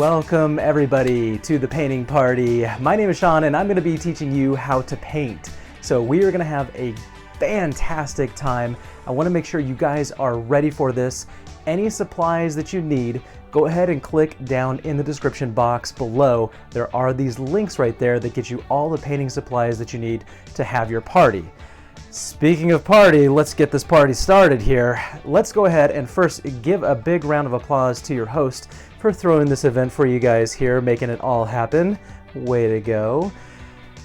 Welcome everybody to the painting party. My name is Shaun and I'm going to be teaching you how to paint. So we are going to have a fantastic time. I want to make sure you guys are ready for this. Any supplies that you need, go ahead and click down in the description box below. There are these links right there that get you all the painting supplies that you need to have your party. Speaking of party, let's get this party started here. Let's go ahead and first give a big round of applause to your host for throwing this event for you guys here, making it all happen. Way to go.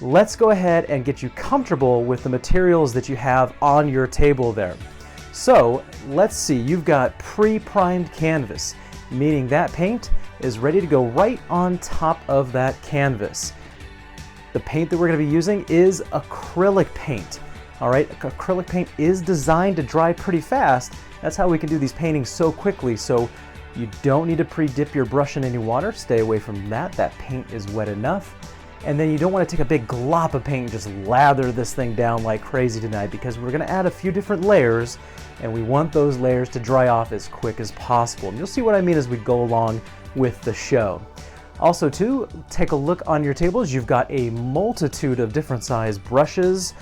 Let's go ahead and get you comfortable with the materials that you have on your table there. So let's see, you've got pre-primed canvas, meaning that paint is ready to go right on top of that canvas. The paint that we're going to be using is acrylic paint. All right, acrylic paint is designed to dry pretty fast. That's how we can do these paintings so quickly. So you don't need to pre-dip your brush in any water. Stay away from that. That paint is wet enough. And then you don't want to take a big glop of paint and just lather this thing down like crazy tonight, because we're going to add a few different layers and we want those layers to dry off as quick as possible. And you'll see what I mean as we go along with the show. Also too, take a look on your tables. You've got a multitude of different size brushes.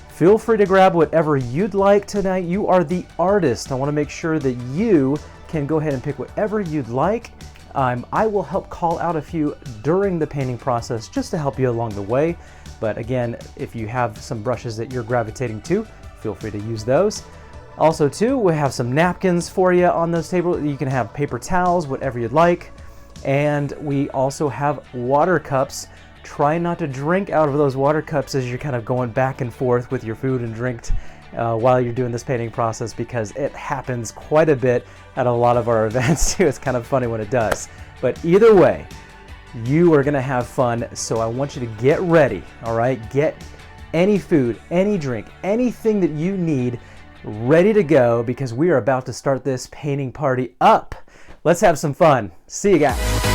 Feel free to grab whatever you'd like tonight. You are the artist. I want to make sure that you can go ahead and pick whatever you'd like. I will help call out a few during the painting process just to help you along the way. But again, if you have some brushes that you're gravitating to, feel free to use those. Also too, we have some napkins for you on this table. You can have paper towels, whatever you'd like. And we also have water cups. Try not to drink out of those water cups as you're kind of going back and forth with your food and drink while you're doing this painting process, because it happens quite a bit at a lot of our events too. It's kind of funny when it does. But either way, you are going to have fun. So I want you to get ready. All right, get any food, any drink, anything that you need ready to go, because we are about to start this painting party up. Let's have some fun. See you guys.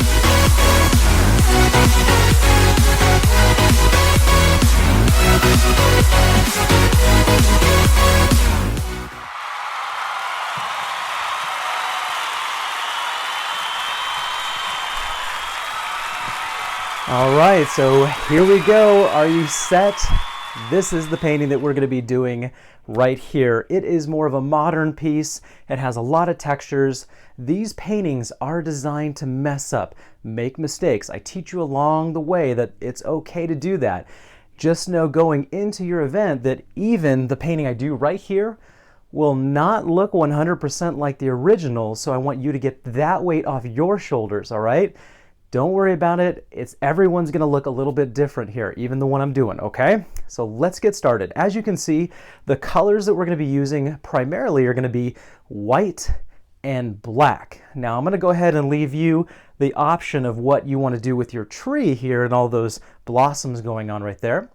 All right, so here we go. Are you set? This is the painting that we're going to be doing right here. It is more of a modern piece. It has a lot of textures. These paintings are designed to mess up, make mistakes. I teach you along the way that it's okay to do that. Just know going into your event that even the painting I do right here will not look 100% like the original, so I want you to get that weight off your shoulders, all right? Don't worry about it. Everyone's gonna look a little bit different here, even the one I'm doing, okay? So let's get started. As you can see, the colors that we're gonna be using primarily are gonna be white and black. Now I'm gonna go ahead and leave you the option of what you wanna do with your tree here and all those blossoms going on right there.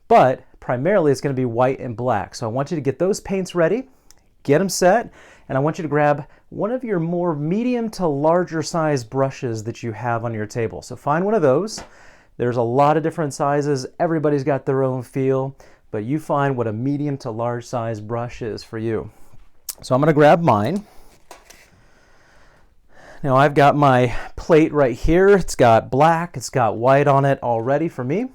But primarily it's gonna be white and black. So I want you to get those paints ready, get them set, and I want you to grab one of your more medium to larger size brushes that you have on your table. So find one of those. There's a lot of different sizes. Everybody's got their own feel, but you find what a medium to large size brush is for you. So I'm gonna grab mine. Now I've got my plate right here. It's got black, it's got white on it already for me.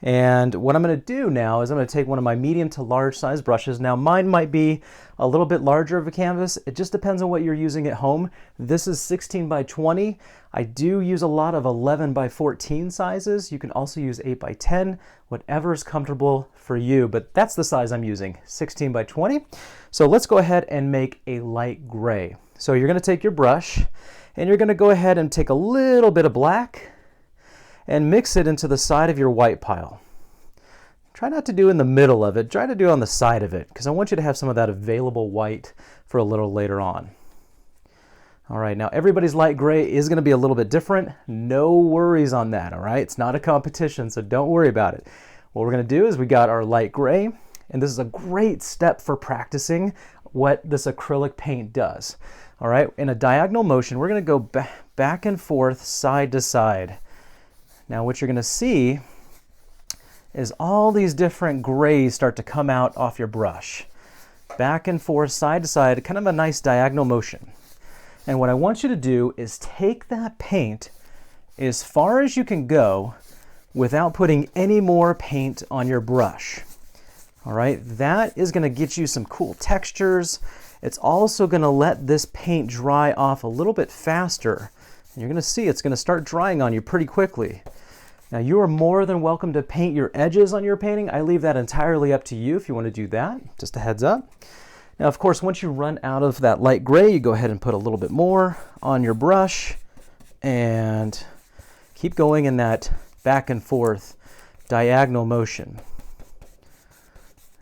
And what I'm going to do now is I'm going to take one of my medium to large size brushes. Now mine might be a little bit larger of a canvas. It just depends on what you're using at home. This is 16 by 20. I do use a lot of 11 by 14 sizes. You can also use 8 by 10, whatever is comfortable for you, but that's the size I'm using, 16 by 20. So let's go ahead and make a light gray. So you're going to take your brush and you're going to go ahead and take a little bit of black and mix it into the side of your white pile. Try not to do in the middle of it, try to do on the side of it, because I want you to have some of that available white for a little later on. All right, now everybody's light gray is gonna be a little bit different. No worries on that, all right? It's not a competition, so don't worry about it. What we're gonna do is we got our light gray, and this is a great step for practicing what this acrylic paint does. All right, in a diagonal motion, we're gonna go back and forth, side to side. Now what you're going to see is all these different grays start to come out off your brush. Back and forth, side to side, kind of a nice diagonal motion. And what I want you to do is take that paint as far as you can go without putting any more paint on your brush. All right, that is going to get you some cool textures. It's also going to let this paint dry off a little bit faster. And you're going to see it's going to start drying on you pretty quickly. Now, you are more than welcome to paint your edges on your painting. I leave that entirely up to you if you want to do that. Just a heads up. Now, of course, once you run out of that light gray, you go ahead and put a little bit more on your brush and keep going in that back and forth diagonal motion.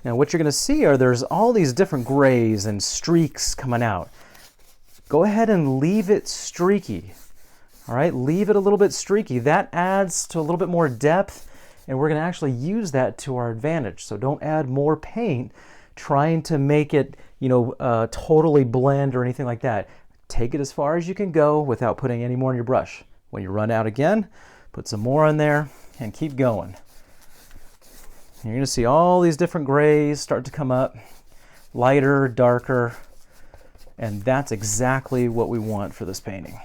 Now, what you're going to see are there's all these different grays and streaks coming out. Go ahead and leave it streaky. All right, leave it a little bit streaky. That adds to a little bit more depth, and we're going to actually use that to our advantage. So don't add more paint trying to make it, totally blend or anything like that. Take it as far as you can go without putting any more in your brush. When you run out again, put some more on there and keep going. You're going to see all these different grays start to come up, lighter, darker, and that's exactly what we want for this painting.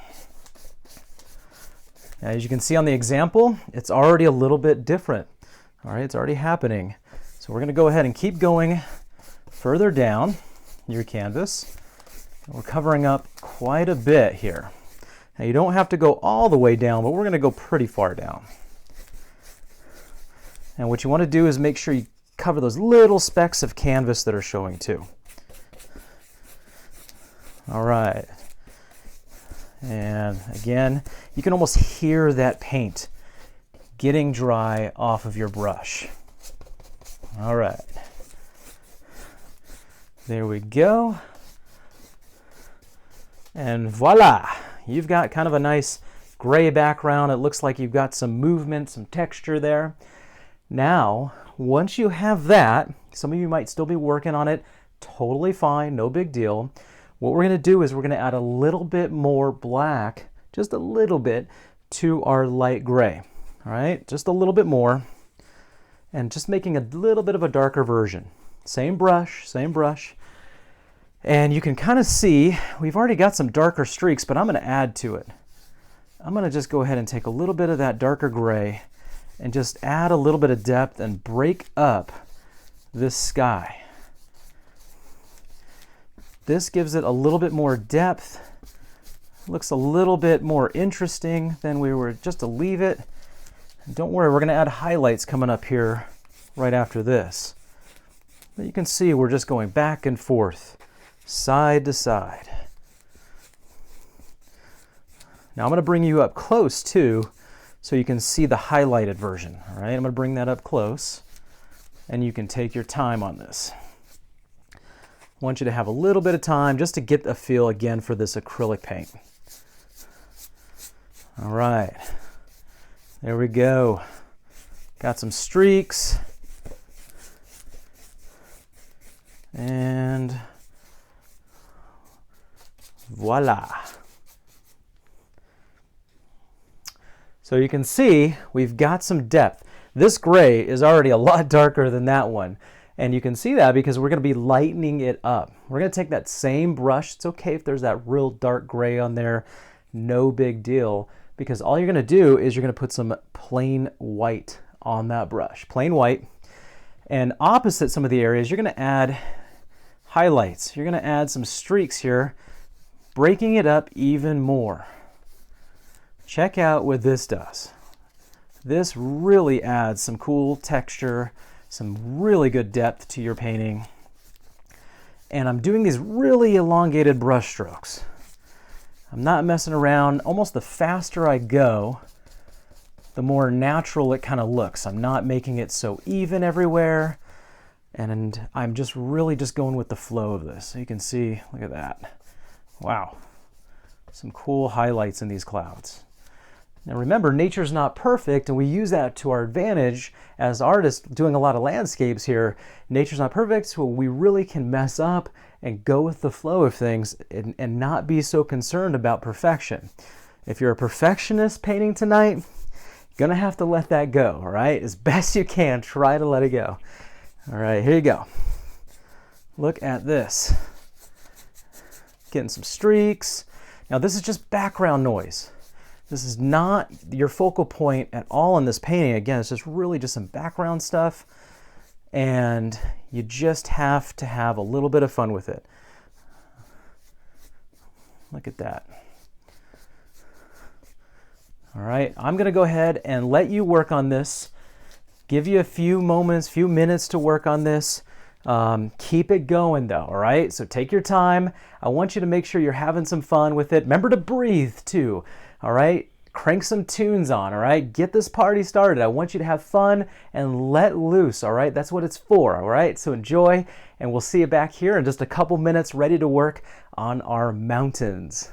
Now, as you can see on the example, it's already a little bit different. All right, it's already happening. So we're going to go ahead and keep going further down your canvas. We're covering up quite a bit here. Now, you don't have to go all the way down, but we're going to go pretty far down. And what you want to do is make sure you cover those little specks of canvas that are showing too. All right. And again, you can almost hear that paint getting dry off of your brush. All right. There we go. And voila, you've got kind of a nice gray background. It looks like you've got some movement, some texture there. Now, once you have that, some of you might still be working on it, totally fine, no big deal. What we're going to do is we're going to add a little bit more black, just a little bit, to our light gray. All right, just a little bit more, and just making a little bit of a darker version. Same brush, and you can kind of see we've already got some darker streaks, but I'm going to add to it. I'm going to just go ahead and take a little bit of that darker gray and just add a little bit of depth and break up this sky. This gives it a little bit more depth. Looks a little bit more interesting than we were just to leave it. And don't worry, we're going to add highlights coming up here right after this. But you can see we're just going back and forth, side to side. Now I'm going to bring you up close too, so you can see the highlighted version. All right, I'm going to bring that up close, and you can take your time on this. I want you to have a little bit of time just to get a feel again for this acrylic paint. All right, there we go. Got some streaks. And voila. So you can see we've got some depth. This gray is already a lot darker than that one. And you can see that because we're going to be lightening it up. We're going to take that same brush. It's okay if there's that real dark gray on there. No big deal, because all you're going to do is you're going to put some plain white on that brush. Plain white. And opposite some of the areas, you're going to add highlights. You're going to add some streaks here, breaking it up even more. Check out what this does. This really adds some cool texture, some really good depth to your painting. And I'm doing these really elongated brush strokes. I'm not messing around. Almost the faster I go, the more natural it kind of looks. I'm not making it so even everywhere. And I'm just really just going with the flow of this. So you can see, look at that. Wow. Some cool highlights in these clouds. Now remember, nature's not perfect, and we use that to our advantage as artists doing a lot of landscapes here. Nature's not perfect, so we really can mess up and go with the flow of things and not be so concerned about perfection. If you're a perfectionist painting tonight, you're gonna have to let that go, all right? As best you can, try to let it go. All right, here you go. Look at this. Getting some streaks. Now this is just background noise. This is not your focal point at all in this painting. Again, it's just really just some background stuff, and you just have to have a little bit of fun with it. Look at that. All right, I'm gonna go ahead and let you work on this. Give you a few moments, few minutes to work on this. Keep it going though, all right? So take your time. I want you to make sure you're having some fun with it. Remember to breathe too, all right? Crank some tunes on, all right? Get this party started. I want you to have fun and let loose, all right? That's what it's for, all right? So enjoy, and we'll see you back here in just a couple minutes ready to work on our mountains.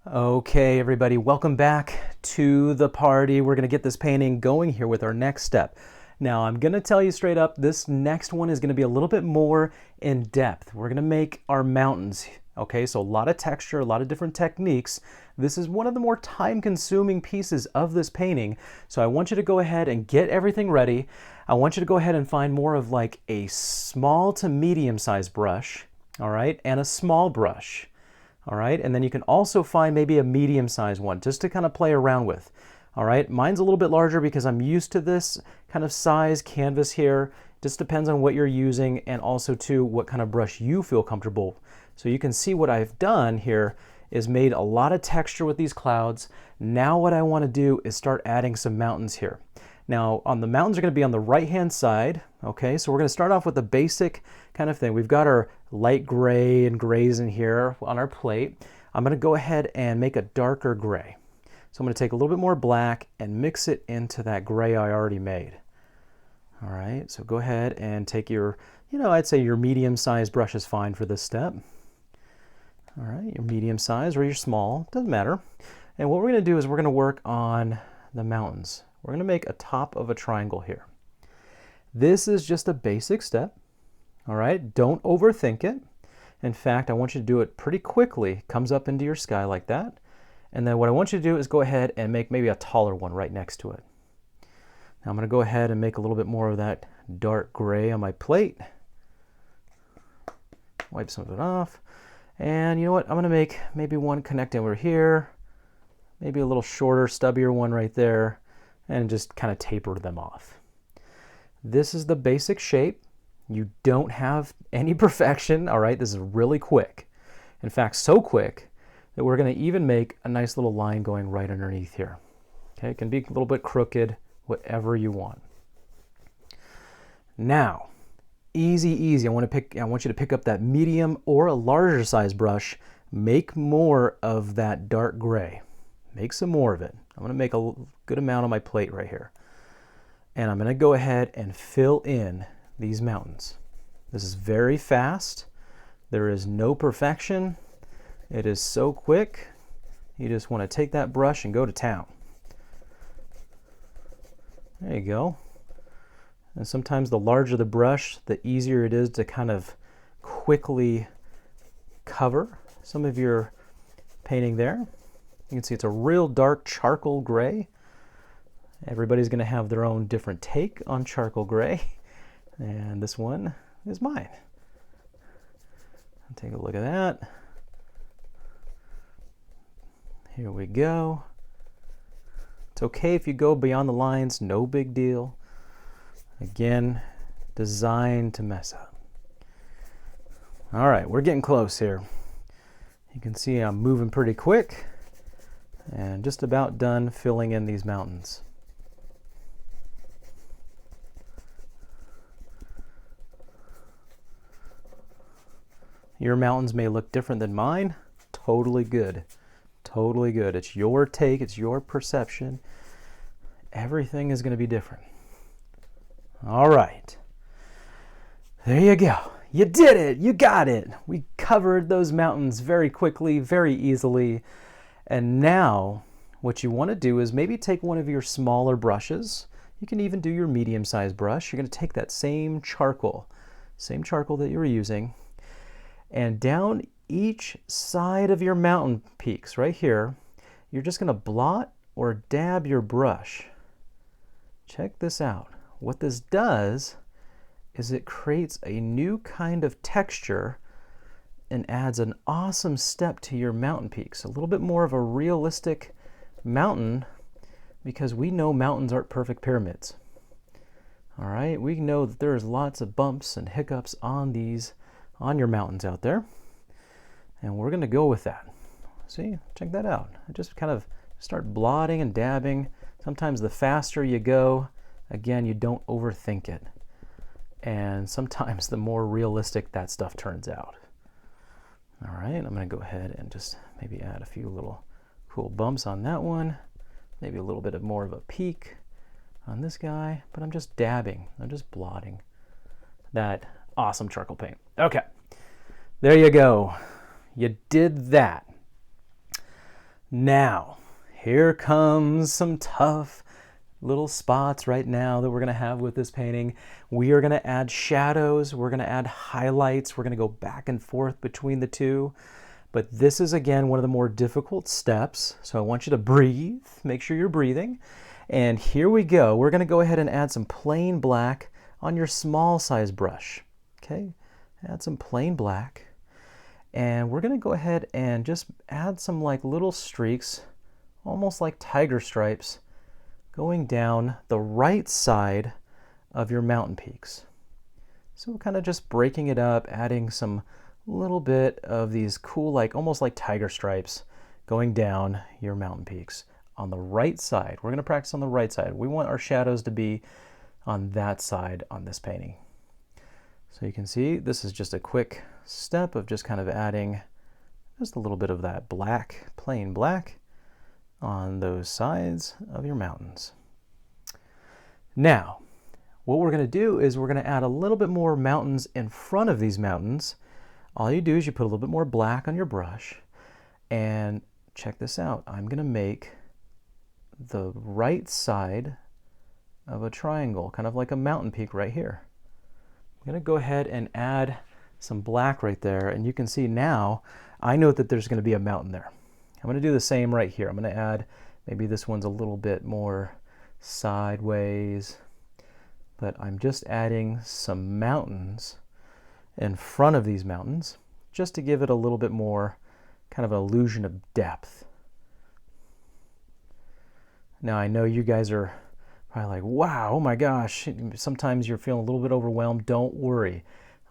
Okay, everybody, welcome back to the party. We're gonna get this painting going here with our next step. Now, I'm gonna tell you straight up, this next one is gonna be a little bit more in depth. We're gonna make our mountains, okay? So a lot of texture, a lot of different techniques. This is one of the more time-consuming pieces of this painting. So I want you to go ahead and get everything ready. I want you to go ahead and find more of like a small to medium-sized brush, all right? And a small brush. All right, and then you can also find maybe a medium-sized one just to kind of play around with. All right, mine's a little bit larger because I'm used to this kind of size canvas here. Just depends on what you're using, and also too what kind of brush you feel comfortable. So you can see what I've done here is made a lot of texture with these clouds. Now what I want to do is start adding some mountains here. Now on the mountains are going to be on the right hand side, okay? So we're going to start off with the basic kind of thing. We've got our light gray and grays in here on our plate. I'm going to go ahead and make a darker gray. So I'm going to take a little bit more black and mix it into that gray I already made. All right, so go ahead and take your, I'd say your medium-sized brush is fine for this step. All right, your medium size or your small, doesn't matter. And what we're going to do is we're going to work on the mountains. We're going to make a top of a triangle here. This is just a basic step, all right? Don't overthink it. In fact, I want you to do it pretty quickly. Comes up into your sky like that. And then what I want you to do is go ahead and make maybe a taller one right next to it. Now I'm going to go ahead and make a little bit more of that dark gray on my plate. Wipe some of it off. And you know what? I'm going to make maybe one connecting over here. Maybe a little shorter, stubbier one right there. And just kind of taper them off. This is the basic shape. You don't have any perfection, all right? This is really quick. In fact, so quick that we're going to even make a nice little line going right underneath here. Okay, it can be a little bit crooked, whatever you want. Now, easy. I want you to pick up that medium or a larger size brush. Make more of that dark gray. Make some more of it. I'm going to make a good amount on my plate right here. And I'm going to go ahead and fill in these mountains. This is very fast. There is no perfection. It is so quick. You just want to take that brush and go to town. There you go. And sometimes the larger the brush, the easier it is to kind of quickly cover some of your painting there. You can see it's a real dark charcoal gray. Everybody's going to have their own different take on charcoal gray. And this one is mine. Take a look at that. Here we go. It's okay if you go beyond the lines, no big deal. Again, designed to mess up. All right, we're getting close here. You can see I'm moving pretty quick and just about done filling in these mountains. Your mountains may look different than mine. Totally good. Totally good. It's your take, it's your perception. Everything is going to be different. All right. There you go. You did it. You got it. We covered those mountains very quickly, very easily. And now what you want to do is maybe take one of your smaller brushes. You can even do your medium-sized brush. You're going to take that same charcoal that you were using, and down each side of your mountain peaks right here, you're just going to blot or dab your brush. Check this out. What this does is it creates a new kind of texture and adds an awesome step to your mountain peaks. A little bit more of a realistic mountain, because we know mountains aren't perfect pyramids. All right, we know that there's lots of bumps and hiccups on your mountains out there. And we're gonna go with that. See, check that out. I just kind of start blotting and dabbing. Sometimes the faster you go, again, you don't overthink it. And sometimes the more realistic that stuff turns out. All right, I'm gonna go ahead and just maybe add a few little cool bumps on that one. Maybe a little bit more of a peak on this guy, but I'm just dabbing. I'm just blotting that awesome charcoal paint. Okay, there you go. You did that. Now, here comes some tough little spots right now that we're gonna have with this painting. We are gonna add shadows, we're gonna add highlights, we're gonna go back and forth between the two. But this is, again, one of the more difficult steps. So I want you to breathe, make sure you're breathing. And here we go. We're gonna go ahead and add some plain black on your small size brush. Okay, add some plain black. And we're gonna go ahead and just add some like little streaks, almost like tiger stripes, going down the right side of your mountain peaks. So kind of just breaking it up, adding some little bit of these cool, like almost like tiger stripes going down your mountain peaks on the right side. We're gonna practice on the right side. We want our shadows to be on that side on this painting. So you can see this is just a quick step of just kind of adding just a little bit of that black, plain black, on those sides of your mountains. Now, what we're going to do is we're going to add a little bit more mountains in front of these mountains. All you do is you put a little bit more black on your brush, and check this out. I'm going to make the right side of a triangle, kind of like a mountain peak right here. I'm going to go ahead and add some black right there, and you can see now I know that there's going to be a mountain there. I'm going to do the same right here. I'm going to add, maybe this one's a little bit more sideways, but I'm just adding some mountains in front of these mountains just to give it a little bit more kind of illusion of depth. Now I know you guys are probably like, wow, oh my gosh, sometimes you're feeling a little bit overwhelmed. Don't worry.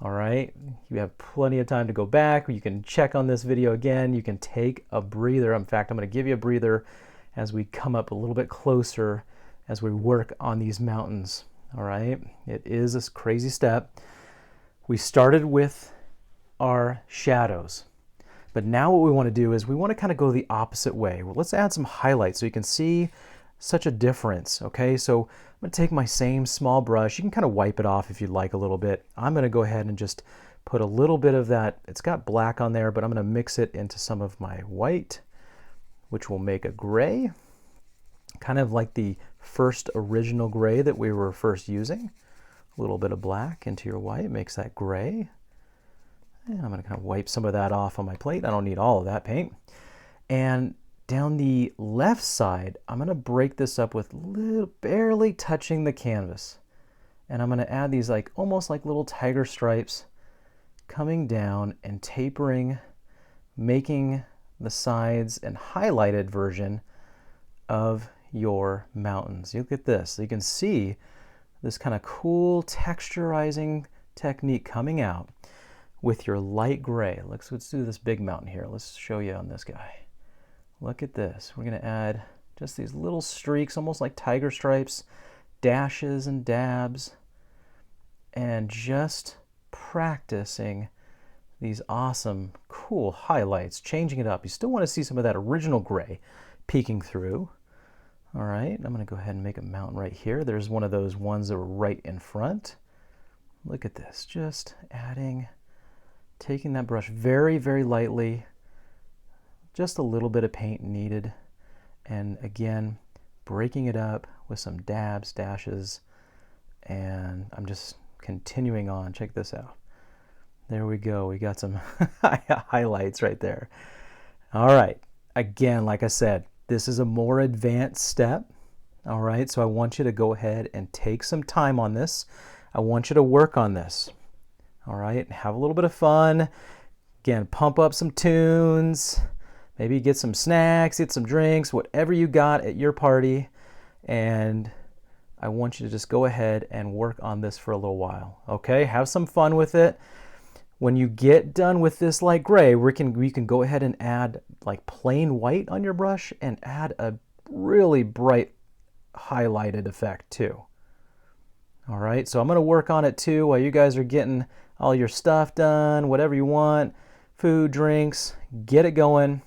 All right, you have plenty of time to go back. You can check on this video again. You can take a breather. In fact, I'm going to give you a breather as we come up a little bit closer as we work on these mountains. All right, it is a crazy step. We started with our shadows, but now what we want to do is we want to kind of go the opposite way. Well, let's add some highlights so you can see such a difference. Okay, so I'm going to take my same small brush. You can kind of wipe it off if you'd like a little bit. I'm going to go ahead and just put a little bit of that. It's got black on there, but I'm going to mix it into some of my white, which will make a gray, kind of like the first original gray that we were first using. A little bit of black into your white makes that gray. And I'm going to kind of wipe some of that off on my plate. I don't need all of that paint. And down the left side, I'm going to break this up with barely touching the canvas. And I'm going to add these like almost like little tiger stripes coming down and tapering, making the sides and highlighted version of your mountains. Look at this. So you can see this kind of cool texturizing technique coming out with your light gray. Let's do this big mountain here. Let's show you on this guy. Look at this. We're going to add just these little streaks, almost like tiger stripes, dashes and dabs, and just practicing these awesome, cool highlights, changing it up. You still want to see some of that original gray peeking through. All right, I'm going to go ahead and make a mountain right here. There's one of those ones that are right in front. Look at this, just adding, taking that brush very, very lightly. Just a little bit of paint needed, and again breaking it up with some dabs, dashes, and I'm just continuing on. Check this out. There we go. We got some highlights right there. All right, again, like I said, this is a more advanced step. All right, so I want you to go ahead and take some time on this. I want you to work on this. All right, have a little bit of fun. Again, pump up some tunes, maybe get some snacks, get some drinks, whatever you got at your party, and I want you to just go ahead and work on this for a little while, okay? Have some fun with it. When you get done with this light gray, we can go ahead and add like plain white on your brush and add a really bright highlighted effect too. All right, so I'm gonna work on it too while you guys are getting all your stuff done, whatever you want, food, drinks, get it going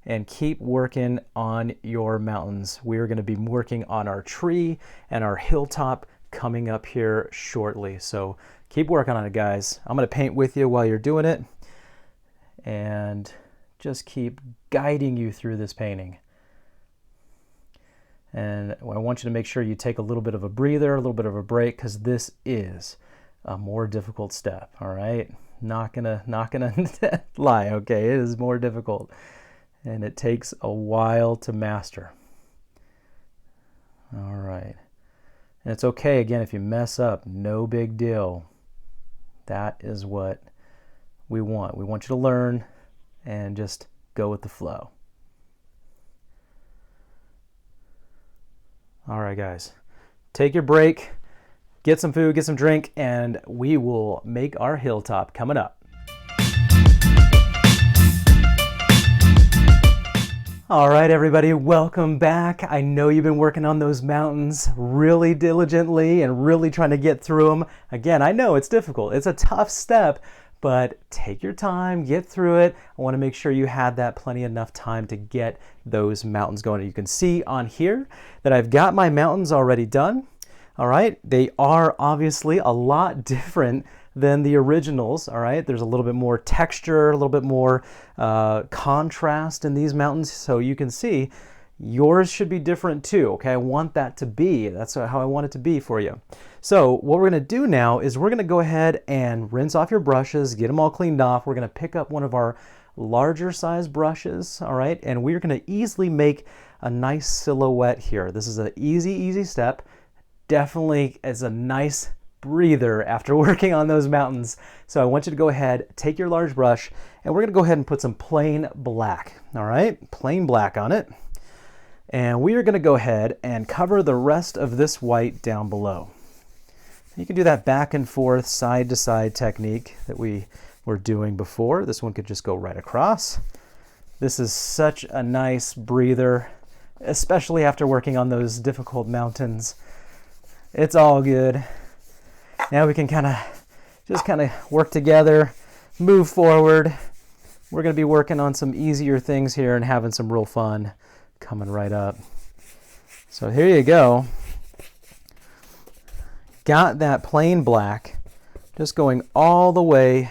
and keep working on your mountains. We're gonna be working on our tree and our hilltop coming up here shortly. So keep working on it, guys. I'm gonna paint with you while you're doing it and just keep guiding you through this painting. And I want you to make sure you take a little bit of a breather, a little bit of a break, because this is a more difficult step, all right? Not gonna lie, okay? It is more difficult, and it takes a while to master. All right. And it's okay, again, if you mess up, no big deal. That is what we want. We want you to learn and just go with the flow. All right, guys, take your break, get some food, get some drink, and we will make our hilltop coming up. All right, everybody, welcome back. I know you've been working on those mountains really diligently and really trying to get through them. Again, I know it's difficult. It's a tough step, but take your time, get through it. I want to make sure you had that plenty enough time to get those mountains going. You can see on here that I've got my mountains already done. All right, they are obviously a lot different than the originals. All right, there's a little bit more texture, a little bit more contrast in these mountains. So you can see yours should be different too. Okay, I want that to be. That's how I want it to be for you. So what we're going to do now is we're going to go ahead and rinse off your brushes, get them all cleaned off. We're going to pick up one of our larger size brushes, all right, and we're going to easily make a nice silhouette here. This is an easy step. Definitely is a nice breather after working on those mountains. So I want you to go ahead, take your large brush, and we're going to go ahead and put some plain black, all right, plain black on it. And we are going to go ahead and cover the rest of this white down below. You can do that back and forth, side to side technique that we were doing before. This one could just go right across. This is such a nice breather, especially after working on those difficult mountains. It's all good. Now we can just work together, move forward. We're going to be working on some easier things here and having some real fun coming right up. So here you go. Got that plain black just going all the way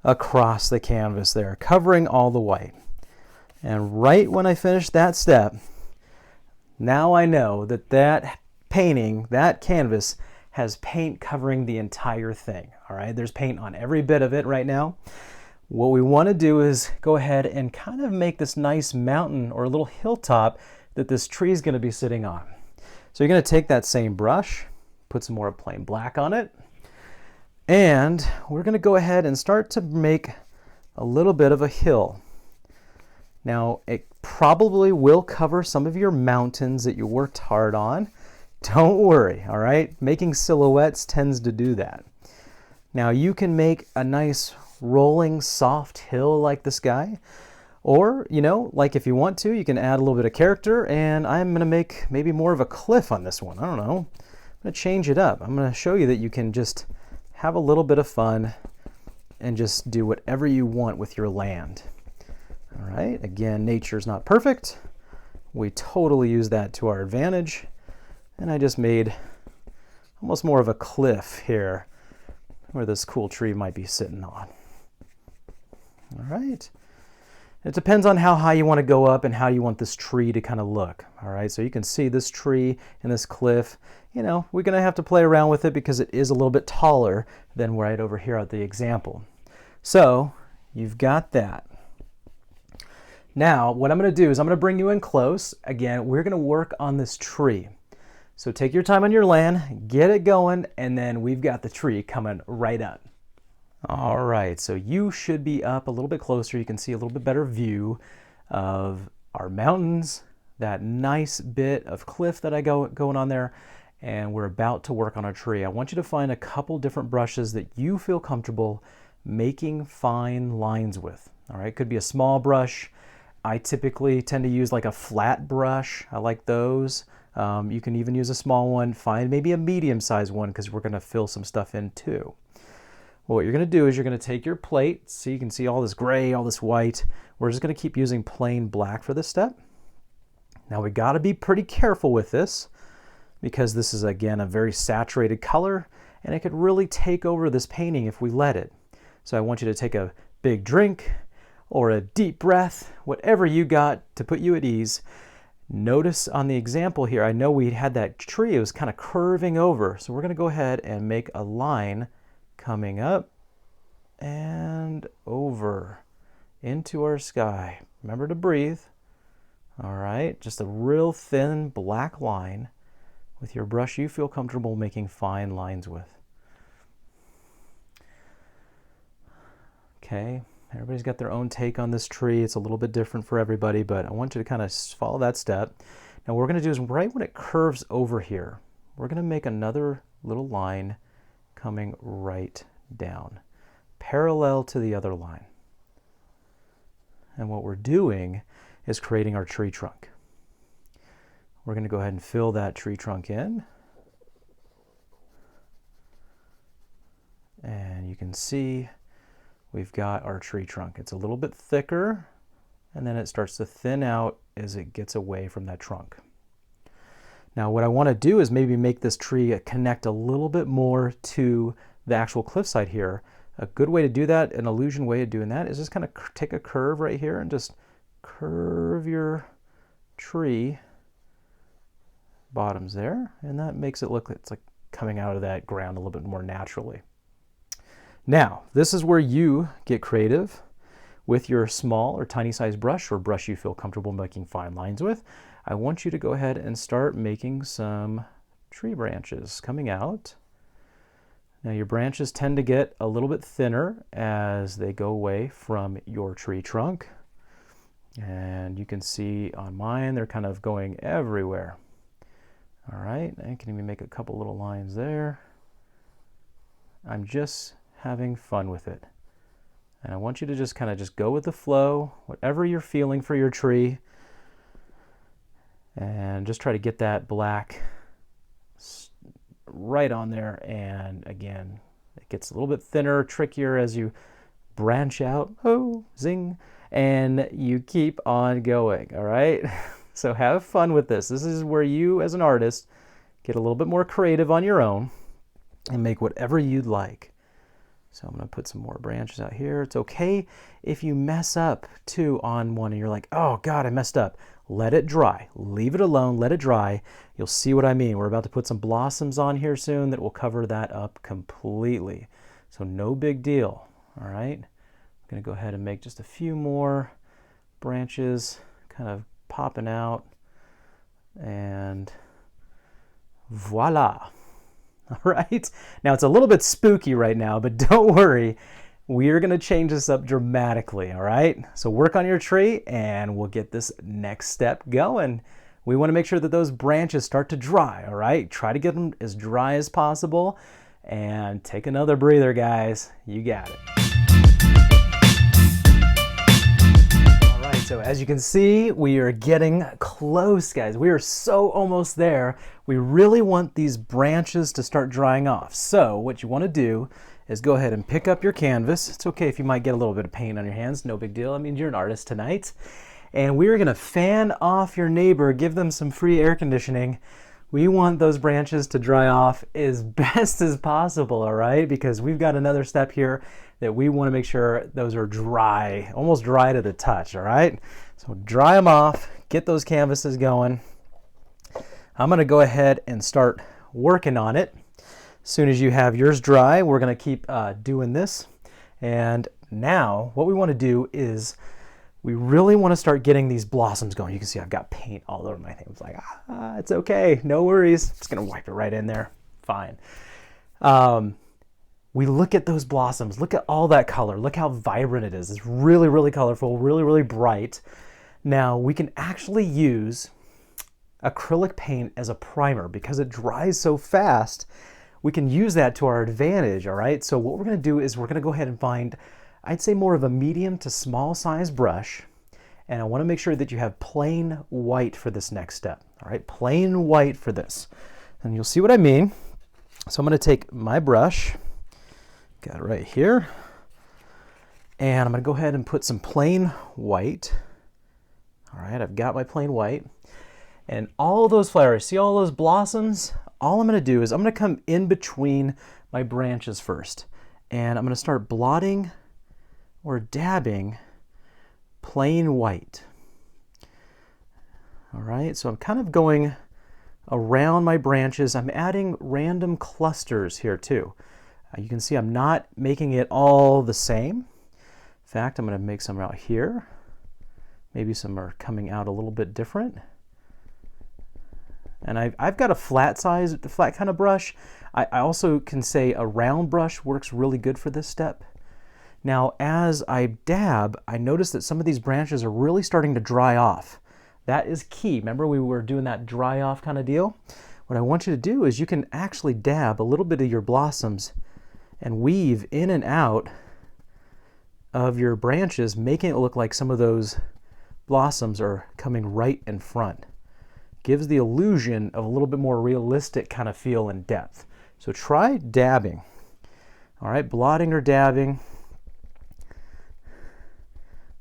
across the canvas there, covering all the white. And right when I finish that step, now I know that that painting, that canvas, has paint covering the entire thing. All right, there's paint on every bit of it right now. What we want to do is go ahead and kind of make this nice mountain or a little hilltop that this tree is going to be sitting on. So you're going to take that same brush, put some more plain black on it, and we're going to go ahead and start to make a little bit of a hill. Now, it probably will cover some of your mountains that you worked hard on. Don't worry, all right? Making silhouettes tends to do that. Now, you can make a nice rolling soft hill like this guy, or, you know, like if you want to, you can add a little bit of character, and I'm gonna make maybe more of a cliff on this one. I don't know. I'm gonna change it up. I'm gonna show you that you can just have a little bit of fun and just do whatever you want with your land. All right, again, nature's not perfect. We totally use that to our advantage. And I just made almost more of a cliff here where this cool tree might be sitting on. All right. It depends on how high you want to go up and how you want this tree to kind of look. All right, so you can see this tree and this cliff. You know, we're going to have to play around with it because it is a little bit taller than right over here at the example. So you've got that. Now, what I'm going to do is I'm going to bring you in close. Again, we're going to work on this tree. So take your time on your land, get it going, and then we've got the tree coming right up. All right, so you should be up a little bit closer. You can see a little bit better view of our mountains, that nice bit of cliff that I going on there, and we're about to work on our tree. I want you to find a couple different brushes that you feel comfortable making fine lines with. All right, could be a small brush. I typically tend to use like a flat brush. I like those. You can even use a small one. Find maybe a medium-sized one because we're going to fill some stuff in too. Well, what you're going to do is you're going to take your plate. So you can see all this gray, all this white. We're just going to keep using plain black for this step. Now we got to be pretty careful with this because this is, again, a very saturated color and it could really take over this painting if we let it. So I want you to take a big drink or a deep breath, whatever you got to put you at ease. Notice on the example here, I know we had that tree, it was kind of curving over. So we're going to go ahead and make a line coming up and over into our sky. Remember to breathe. All right, just a real thin black line with your brush you feel comfortable making fine lines with. Okay, everybody's got their own take on this tree. It's a little bit different for everybody, but I want you to kind of follow that step. Now what we're going to do is right when it curves over here, we're going to make another little line coming right down, parallel to the other line. And what we're doing is creating our tree trunk. We're going to go ahead and fill that tree trunk in. And you can see we've got our tree trunk. It's a little bit thicker, and then it starts to thin out as it gets away from that trunk. Now what I want to do is maybe make this tree connect a little bit more to the actual cliffside here. A good way to do that, an illusion way of doing that, is just kind of take a curve right here and just curve your tree bottoms there, and that makes it look like it's like coming out of that ground a little bit more naturally. Now, this is where you get creative with your small or tiny size brush or brush you feel comfortable making fine lines with. I want you to go ahead and start making some tree branches coming out. Now your branches tend to get a little bit thinner as they go away from your tree trunk. And you can see on mine, they're kind of going everywhere. All right, I can even make a couple little lines there. I'm just having fun with it. And I want you to just kind of just go with the flow, whatever you're feeling for your tree. And just try to get that black right on there. And again, it gets a little bit thinner, trickier as you branch out. Oh, zing. And you keep on going, all right? So have fun with this. This is where you, as an artist, get a little bit more creative on your own and make whatever you'd like. So I'm going to put some more branches out here. It's okay if you mess up too on one and you're like, oh God, I messed up. Let it dry. Leave it alone. Let it dry. You'll see what I mean. We're about to put some blossoms on here soon that will cover that up completely. So no big deal. All right. I'm going to go ahead and make just a few more branches kind of popping out. And voila. All right. Now it's a little bit spooky right now, but don't worry. We're going to change this up dramatically. All right. So work on your tree and we'll get this next step going. We want to make sure that those branches start to dry. All right. Try to get them as dry as possible and take another breather, guys. You got it. So as you can see, we are getting close, guys. We are so almost there. We really want these branches to start drying off. So what you want to do is go ahead and pick up your canvas. It's okay if you might get a little bit of paint on your hands. No big deal. I mean, you're an artist tonight. And we're going to fan off your neighbor, give them some free air conditioning. We want those branches to dry off as best as possible, all right? Because we've got another step here that we want to make sure those are dry, almost dry to the touch, all right? So dry them off, get those canvases going. I'm going to go ahead and start working on it. As soon as you have yours dry, we're going to keep doing this. And now what we want to do is we really want to start getting these blossoms going. You can see I've got paint all over my thing. It's like, it's okay, no worries. Just going to wipe it right in there. Fine. we look at those blossoms, look at all that color, look how vibrant it is. It's really, really colorful, really, really bright. Now we can actually use acrylic paint as a primer because it dries so fast. We can use that to our advantage, all right? So what we're gonna do is we're gonna go ahead and find, I'd say more of a medium to small size brush. And I wanna make sure that you have plain white for this next step, all right? Plain white for this. And you'll see what I mean. So I'm gonna take my brush, got it right here, and I'm gonna go ahead and put some plain white. All right, I've got my plain white. And all those flowers, see all those blossoms? All I'm gonna do is I'm gonna come in between my branches first. And I'm gonna start blotting or dabbing plain white. All right, so I'm kind of going around my branches. I'm adding random clusters here too. You can see I'm not making it all the same. In fact, I'm going to make some out here. Maybe some are coming out a little bit different. And I've got a flat kind of brush. I also can say a round brush works really good for this step. Now, as I dab, I notice that some of these branches are really starting to dry off. That is key. Remember we were doing that dry off kind of deal? What I want you to do is you can actually dab a little bit of your blossoms and weave in and out of your branches, making it look like some of those blossoms are coming right in front. Gives the illusion of a little bit more realistic kind of feel and depth. So try dabbing. All right, blotting or dabbing.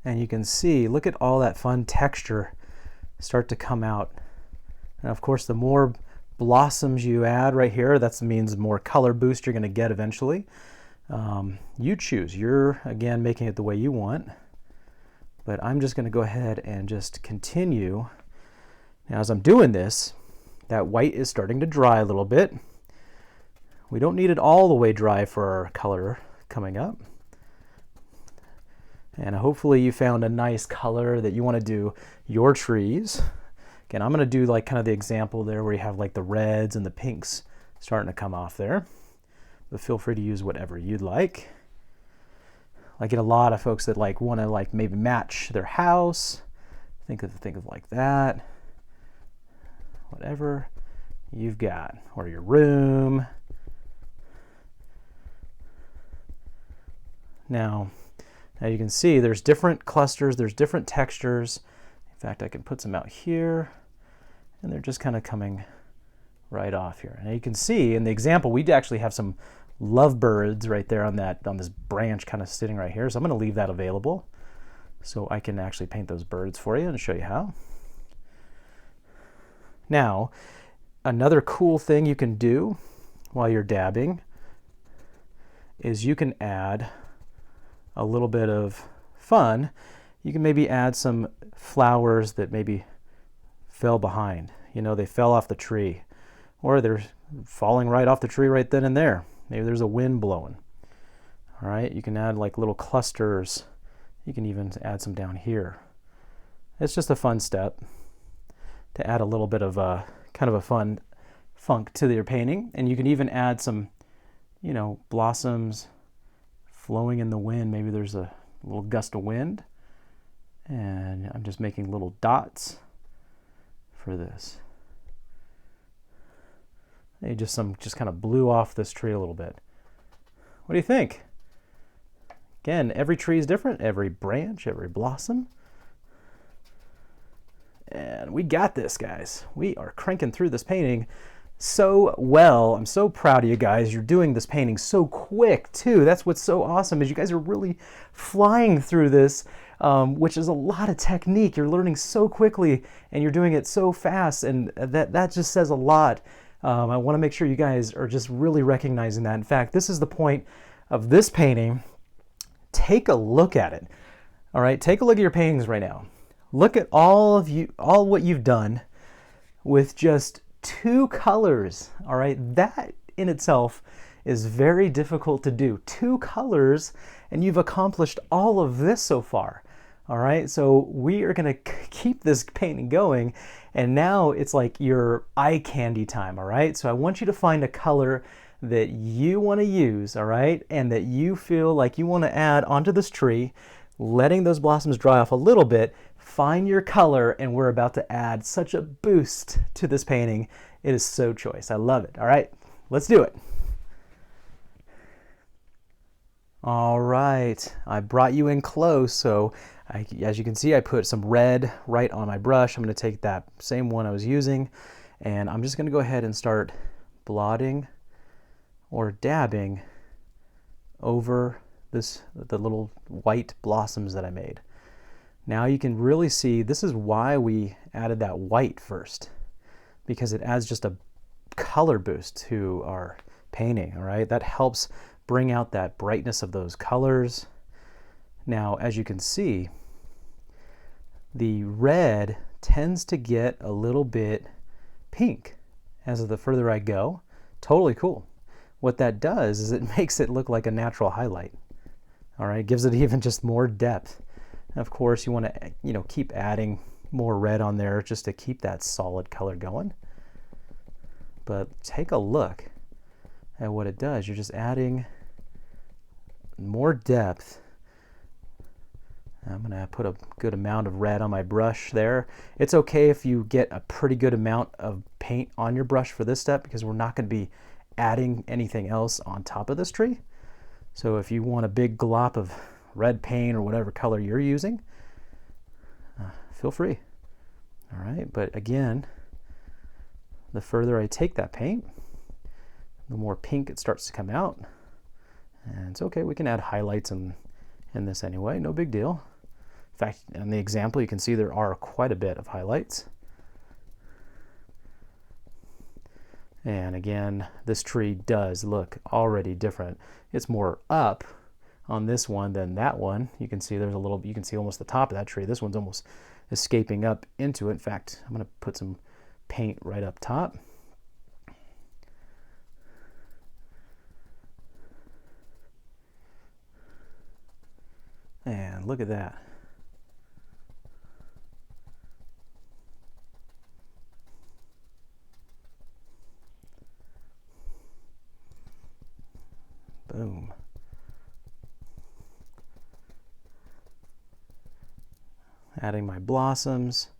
And you can see, look at all that fun texture start to come out. And of course, the more blossoms you add right here, that means more color boost you're going to get eventually. You choose. You're, again, making it the way you want. But I'm just going to go ahead and just continue. Now, as I'm doing this, that white is starting to dry a little bit. We don't need it all the way dry for our color coming up. And hopefully you found a nice color that you want to do your trees. Again, I'm going to do like kind of the example there where you have like the reds and the pinks starting to come off there. But feel free to use whatever you'd like. I get a lot of folks that like want to like maybe match their house. Think of like that. Whatever you've got, or your room. Now you can see there's different clusters, there's different textures. In fact, I can put some out here, and they're just kind of coming right off here. Now you can see in the example, we actually have some lovebirds right there on this branch kind of sitting right here. So I'm going to leave that available so I can actually paint those birds for you and show you how. Now, another cool thing you can do while you're dabbing is you can add a little bit of fun. You can maybe add some flowers that maybe fell behind. You know, they fell off the tree, or they're falling right off the tree right then and there. Maybe there's a wind blowing. All right, you can add like little clusters. You can even add some down here. It's just a fun step to add a little bit of a kind of a fun funk to your painting. And you can even add some, you know, blossoms flowing in the wind. Maybe there's a little gust of wind. And I'm just making little dots for this. They just kind of blew off this tree a little bit. What do you think? Again, every tree is different, every branch, every blossom. And we got this, guys. We are cranking through this painting so well. I'm so proud of you guys. You're doing this painting so quick too. That's what's so awesome, is you guys are really flying through this, which is a lot of technique. You're learning so quickly and you're doing it so fast, and that just says a lot. I want to make sure you guys are just really recognizing that. In fact, this is the point of this painting. Take a look at it. All right, take a look at your paintings right now. Look at all what you've done with just 2 colors. All right, that in itself is very difficult to do. 2 colors, and you've accomplished all of this so far. All right, so we are gonna keep this painting going, and now it's like your eye candy time, all right? So I want you to find a color that you want to use, all right, and that you feel like you want to add onto this tree, letting those blossoms dry off a little bit, find your color, and we're about to add such a boost to this painting. It is so choice. I love it. All right, let's do it. All right, I brought you in close, so as you can see, I put some red right on my brush. I'm going to take that same one I was using, and I'm just going to go ahead and start blotting or dabbing over the little white blossoms that I made. Now you can really see this is why we added that white first, because it adds just a color boost to our painting. All right, that helps bring out that brightness of those colors. Now, as you can see, the red tends to get a little bit pink as the further I go. Totally cool. What that does is it makes it look like a natural highlight. All right, gives it even just more depth. And of course, you want to, keep adding more red on there just to keep that solid color going. But take a look at what it does. You're just adding more depth. I'm going to put a good amount of red on my brush there. It's okay if you get a pretty good amount of paint on your brush for this step, because we're not going to be adding anything else on top of this tree. So if you want a big glop of red paint or whatever color you're using, feel free. All right, but again, the further I take that paint, the more pink it starts to come out. And it's okay, we can add highlights in this anyway, no big deal. In fact, in the example, you can see there are quite a bit of highlights. And again, this tree does look already different. It's more up on this one than that one. You can see there's you can see almost the top of that tree. This one's almost escaping up into it. In fact, I'm going to put some paint right up top. And look at that. Boom. Adding my blossoms,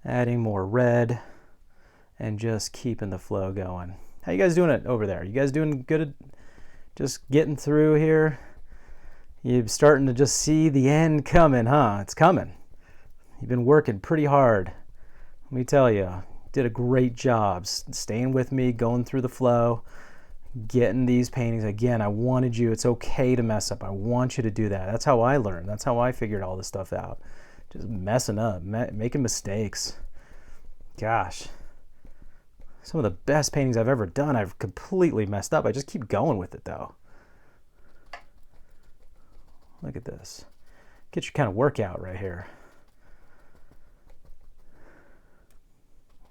adding more red, and just keeping the flow going. How you guys doing it over there? You guys doing good at just getting through here? You're starting to just see the end coming, huh? It's coming. You've been working pretty hard. Let me tell you, did a great job staying with me, going through the flow, getting these paintings. Again, I wanted you, it's okay to mess up. I want you to do that. That's how I learned. That's how I figured all this stuff out. Just messing up, making mistakes. Gosh, some of the best paintings I've ever done, I've completely messed up. I just keep going with it though. Look at this. Get your kind of workout right here.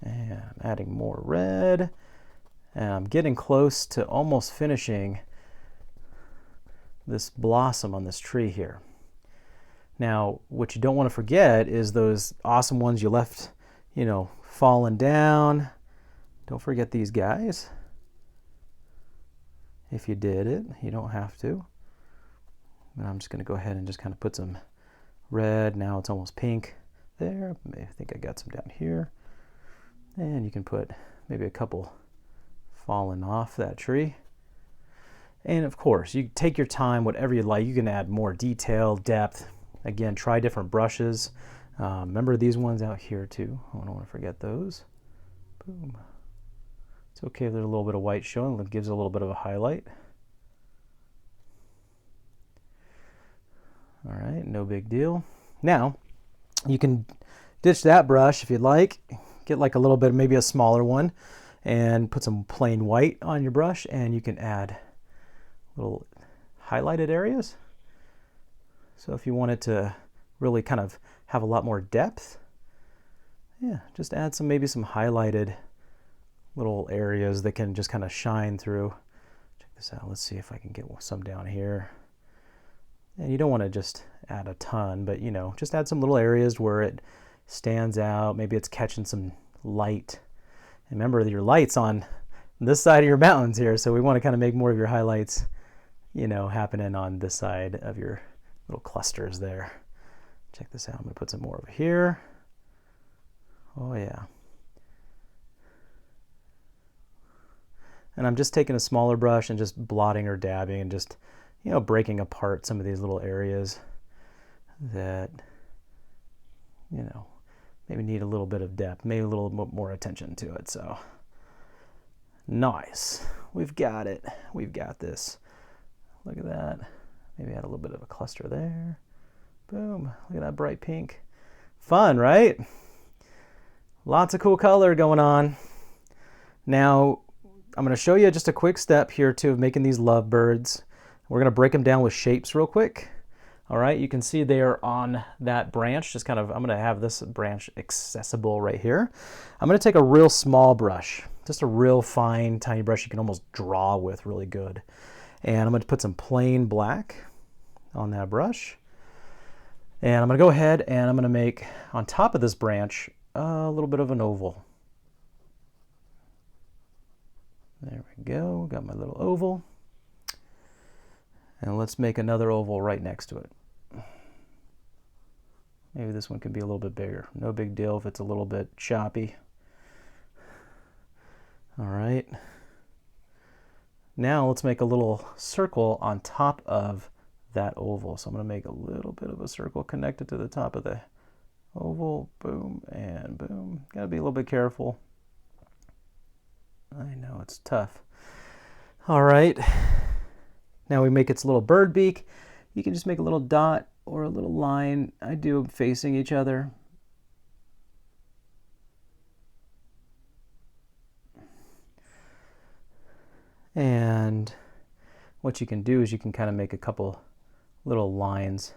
And I'm adding more red. And I'm getting close to almost finishing this blossom on this tree here. Now, what you don't want to forget is those awesome ones you left, falling down. Don't forget these guys. If you did it, you don't have to. But I'm just going to go ahead and just kind of put some red. Now it's almost pink there. I think I got some down here. And you can put maybe a couple falling off that tree. And of course, you take your time, whatever you like. You can add more detail, depth. Again, try different brushes. Remember these ones out here too. I don't want to forget those. Boom. It's okay if there's a little bit of white showing. It gives a little bit of a highlight. All right, no big deal. Now, you can ditch that brush if you'd like. Get like a little bit, maybe a smaller one, and put some plain white on your brush, and you can add little highlighted areas. So if you wanted to really kind of have a lot more depth, yeah, just add maybe some highlighted little areas that can just kind of shine through. Check this out. Let's see if I can get some down here. And you don't want to just add a ton, but just add some little areas where it stands out. Maybe it's catching some light. And remember, your light's on this side of your mountains here. So we want to kind of make more of your highlights, you know, happening on this side of your little clusters there. Check this out. I'm going to put some more over here. Oh yeah. And I'm just taking a smaller brush and just blotting or dabbing and just, you know, breaking apart some of these little areas that, you know, maybe need a little bit of depth, maybe a little more attention to it. So nice. We've got it. We've got this. Look at that. Maybe add a little bit of a cluster there. Boom. Look at that bright pink. Fun, right? Lots of cool color going on. Now, I'm going to show you just a quick step here too of making these lovebirds. We're going to break them down with shapes real quick. All right, you can see they are on that branch. Just kind of, I'm going to have this branch accessible right here. I'm going to take a real small brush, just a real fine, tiny brush you can almost draw with really good. And I'm going to put some plain black on that brush. And I'm going to go ahead and I'm going to make, on top of this branch, a little bit of an oval. There we go, got my little oval. And let's make another oval right next to it. Maybe this one could be a little bit bigger. No big deal if it's a little bit choppy. All right. Now let's make a little circle on top of that oval. So I'm going to make a little bit of a circle connected to the top of the oval. Boom and boom. Got to be a little bit careful. I know it's tough. All right. Now we make its little bird beak. You can just make a little dot or a little line. I do them facing each other. And what you can do is you can kind of make a couple little lines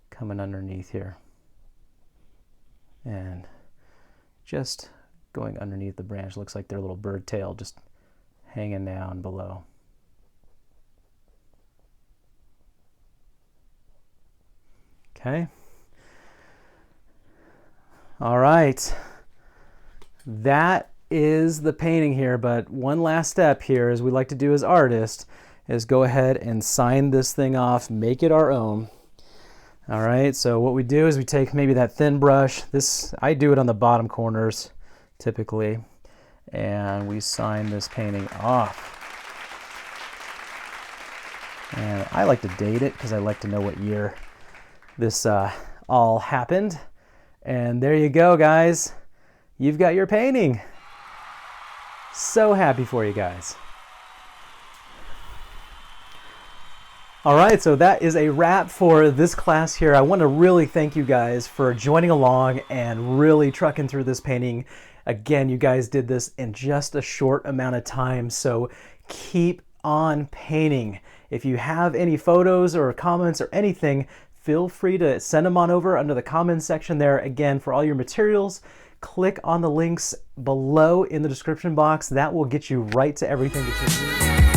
coming underneath here. And just going underneath the branch looks like their little bird tail just hanging down below. Okay. All right. That is the painting here, but one last step here, as we like to do as artists, is go ahead and sign this thing off, make it our own. All right, so what we do is we take maybe that thin brush. This, I do it on the bottom corners typically, and we sign this painting off. And I like to date it because I like to know what year this all happened. And there you go, guys. You've got your painting. So happy for you guys. All right, so that is a wrap for this class here. I want to really thank you guys for joining along and really trucking through this painting. Again, you guys did this in just a short amount of time, so keep on painting. If you have any photos or comments or anything, feel free to send them on over under the comments section there. Again, for all your materials, click on the links below in the description box. That will get you right to everything that you need.